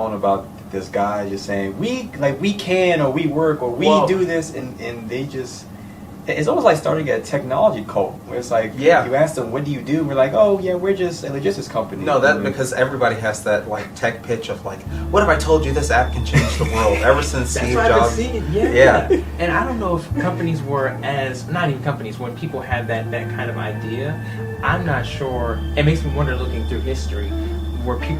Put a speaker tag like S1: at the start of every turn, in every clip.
S1: phone about this guy just saying we can or we work or we do this, and they just. It's almost like starting a technology cult where it's like you ask them, what do you do? And we're like, oh yeah, we're just a logistics company.
S2: No, that because everybody has that like tech pitch of like, what if I told you this app can change the world? Ever since Steve Jobs.
S3: Yeah. And I don't know if companies were not even companies, when people had that kind of idea, I'm not sure. It makes me wonder, looking through history,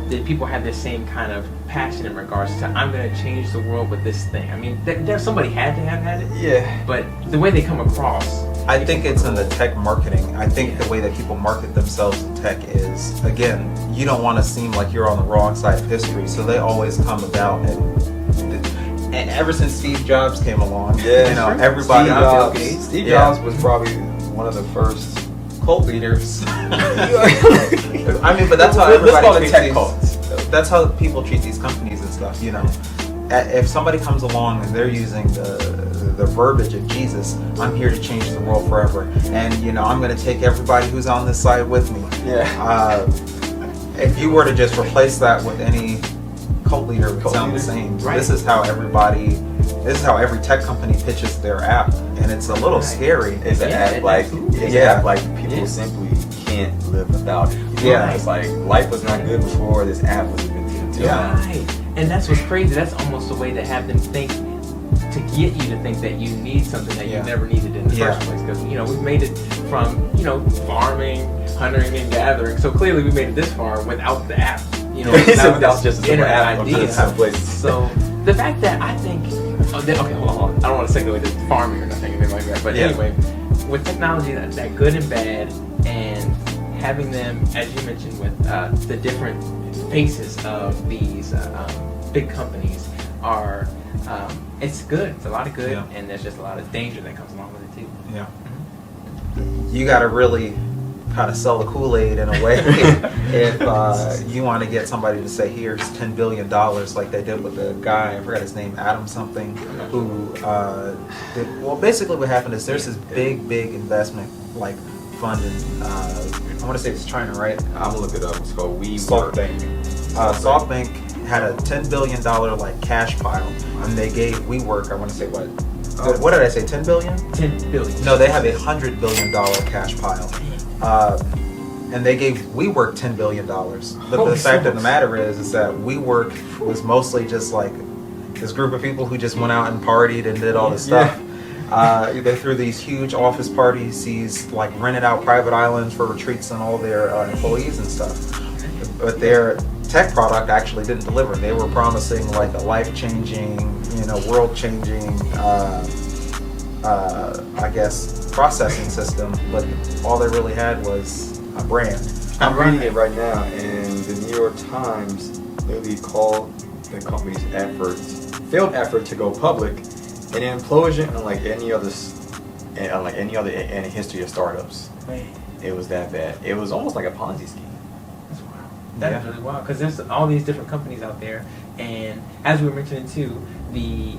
S3: did people have the same kind of passion in regards to, I'm going to change the world with this thing? I mean, somebody had to have had it.
S1: Yeah.
S3: But the way they come across,
S2: I think it's in the tech marketing. I think the way that people market themselves in tech is, again, you don't want to seem like you're on the wrong side of history, so they always come about and ever since Steve Jobs came along, everybody.
S1: Steve Jobs was probably one of the first
S2: cult leaders. I mean, but that's how everybody treats these. That's how people treat these companies and stuff. If somebody comes along and they're using the verbiage of Jesus, I'm here to change the world forever, and I'm going to take everybody who's on this side with me.
S1: Yeah.
S2: If you were to just replace that with any cult leader, it would sound the same.
S3: Right.
S2: This is how every tech company pitches their app, and it's a little scary.
S1: It's an app like people simply can't live without it. It's like life was not good before this app was invented.
S3: Right. And that's what's crazy. That's almost a way to have them think, to get you to think that you need something that you never needed in the first place. Because we've made it from farming, hunting and gathering. So clearly we made it this far without the app.
S1: Without just the
S3: internet idea.
S1: So
S3: the fact that I think, okay, hold on. I don't want to segue to farming or nothing, anything like that. But anyway, with technology that good and bad, and having them, as you mentioned, with the different faces of these big companies are, it's good. It's a lot of good, and there's just a lot of danger that comes along with it too.
S2: Yeah. Mm-hmm. You got to really kind of sell the Kool-Aid in a way if you want to get somebody to say, here's $10 billion, like they did with the guy, I forgot his name, Adam something, who basically what happened is there's this big investment like fund in, I want to say it's China, right?
S1: I'm gonna look it up. It's called
S2: Softbank. Softbank had a $10 billion like cash pile, and they gave WeWork, I want to say what did I say, 10 billion?
S3: 10 billion.
S2: No, they have a $100 billion cash pile. And they gave WeWork $10 billion. The fact of the matter is that WeWork was mostly just like this group of people who just went out and partied and did all this stuff. They threw these huge office parties, these like rented out private islands for retreats and all their employees and stuff. But their tech product actually didn't deliver. They were promising like a life-changing, world-changing, I guess, processing system, but all they really had was a brand.
S1: I'm reading it right now, and the New York Times literally called the company's failed effort to go public, an implosion unlike any other in the history of startups. It was that bad. It was almost like a Ponzi scheme.
S3: That's wild. That's really wild, because there's all these different companies out there, and as we were mentioning too, the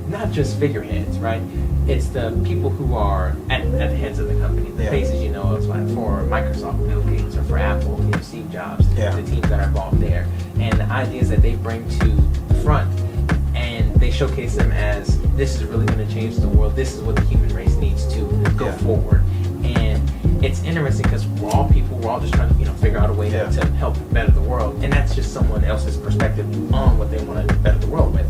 S3: not just figureheads, right? It's the people who are at the heads of the company, the faces, it's like for Microsoft, Bill Gates, or for Apple, Steve Jobs, the teams that are involved there, and the ideas that they bring to the front, and they showcase them as, this is really going to change the world. This is what the human race needs to go forward. And it's interesting because we're all people. We're all just trying to figure out a way to help better the world, and that's just someone else's perspective on what they want to better the world with.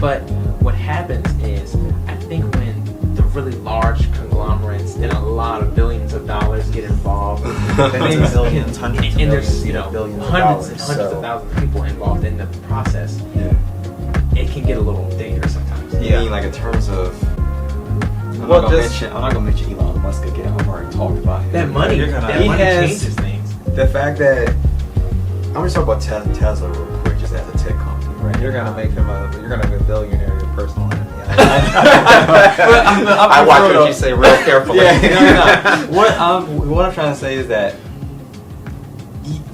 S3: But what happens is, I think when the really large conglomerates and a lot of billions of dollars get involved,
S2: hundreds of millions,
S3: and there's
S2: billions of
S3: hundreds
S2: dollars,
S3: of thousands of people involved in the process, it can get a little dangerous sometimes.
S1: You mean like in terms of? I'm not gonna mention Elon Musk again. I've already talked about him.
S3: That money, money changes things.
S1: The fact that I'm gonna talk about Tesla real quick, just as a tech company, right?
S2: You're gonna make him a billionaire, your personal enemy.
S1: I
S2: watch what you say real carefully.
S1: What I'm trying to say is that,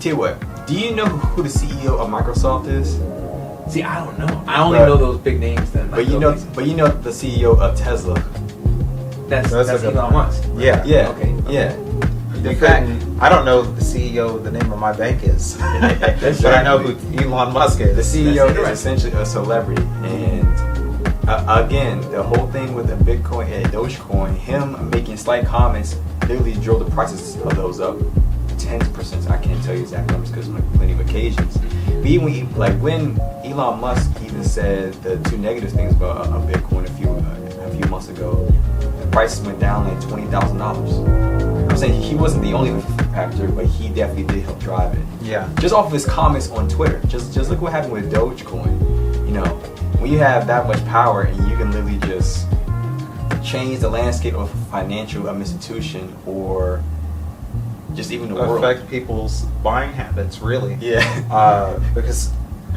S1: tell you what, do you know who the CEO of Microsoft is?
S3: See, I don't know. I only know those big names.
S1: But you know the CEO of Tesla.
S3: That's Elon Musk.
S1: Yeah.
S3: Okay.
S1: Yeah.
S2: I don't know the CEO, the name of my bank is, but I know who Elon Musk is.
S1: The CEO is essentially a celebrity, and again, the whole thing with the Bitcoin and Dogecoin, him making slight comments literally drove the prices of those up 10%. I can't tell you exact numbers because like plenty of occasions. But even when Elon Musk even said the two negative things about a Bitcoin a few months ago, the prices went down like $20,000. I'm saying he wasn't the only factor, but he definitely did help drive it.
S2: Yeah.
S1: Just off of his comments on Twitter. Just look what happened with Dogecoin. You know, when you have that much power and you can literally just change the landscape of a financial institution or just even the world.
S2: Affect people's buying habits, really.
S1: Yeah.
S2: Because,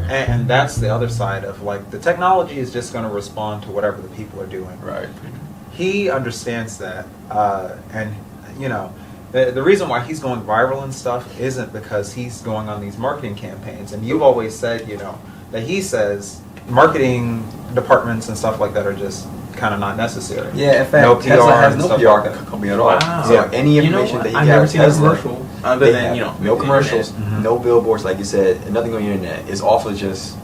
S2: and that's the other side of like the technology is just going to respond to whatever the people are doing.
S1: Right.
S2: He understands that, and you know, the reason why he's going viral and stuff isn't because he's going on these marketing campaigns. And you've always said, you know, that he says marketing departments and stuff like that are just kind of not necessary.
S1: Yeah, in fact,
S2: no PR
S1: Tesla has
S2: and
S1: no
S2: stuff
S1: PR
S2: like that.
S1: company at all.
S3: Wow.
S1: So any information that you
S3: I've
S1: get
S3: never
S1: out
S3: seen a
S1: Tesla,
S3: commercial other
S1: they
S3: than
S1: have
S3: the
S1: no commercials,
S3: internet.
S1: no billboards, like you said, and nothing on the internet. It's also just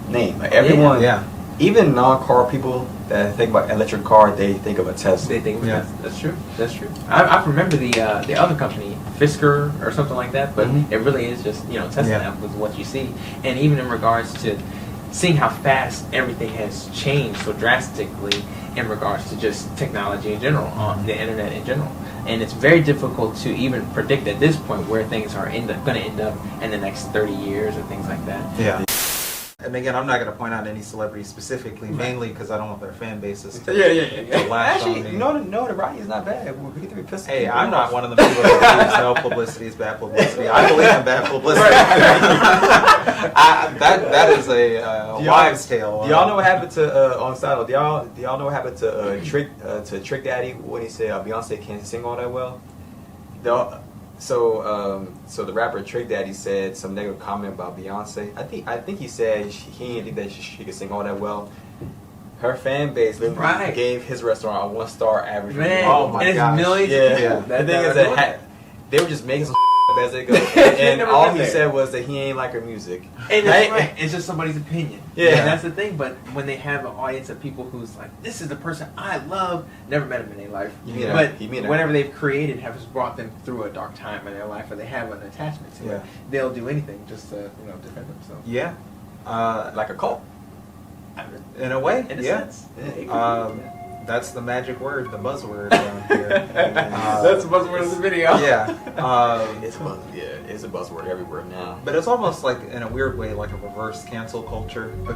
S1: name. Like everyone,
S2: Yeah.
S1: even non-car people that think about electric car, they think of a Tesla.
S3: They think
S2: Yeah.
S3: that's true. That's true. I remember the other company, Fisker or something like that, but
S1: Mhm.
S3: it really is just Tesla
S2: Yeah.
S3: now with what you see, and even in regards to seeing how fast everything has changed so drastically in regards to just technology in general, on the internet in general, and it's very difficult to even predict at this point where things are going to end up in the next 30 years or things like that.
S2: Yeah. And again, I'm not going to point out any celebrities specifically, mainly because I don't want their fan bases to,
S1: Yeah.
S2: to latch
S1: Actually,
S2: on me.
S1: no, the writing is not bad. We get to be pissed.
S2: Hey, I'm not one of the people that believes no publicity is bad publicity. I believe in bad publicity. That is a wives' tale.
S1: Do y'all know what happened to on side note? Do y'all know what happened to Trick Daddy when he said Beyonce can't sing all that well? So the rapper Trick Daddy said some negative comment about Beyonce. I think he said he didn't think that she could sing all that well. Her fan base literally gave his restaurant a 1-star average.
S3: Man,
S2: Oh my
S3: and it's
S2: gosh.
S3: millions of
S1: Yeah.
S3: people.
S1: The thing is that they were just making some as they go, and
S3: never
S1: all
S3: been
S1: he
S3: there.
S1: said was that he ain't like her music.
S3: And that's right. It's just somebody's opinion.
S1: Yeah.
S3: And that's the thing. But when they have an audience of people who's like, this is the person I love, never met him in their life.
S1: You mean her.
S3: But
S1: You mean her.
S3: whatever they've created has brought them through a dark time in their life, or they have an attachment to it. They'll do anything just to defend themselves.
S2: Yeah.
S1: Like a cult.
S2: In a way,
S3: In a
S2: yeah.
S3: sense.
S2: That's the magic word, the buzzword around here.
S3: That's the buzzword of the video.
S2: Yeah.
S1: It's a buzzword everywhere now.
S2: But it's almost like, in a weird way, like a reverse cancel culture.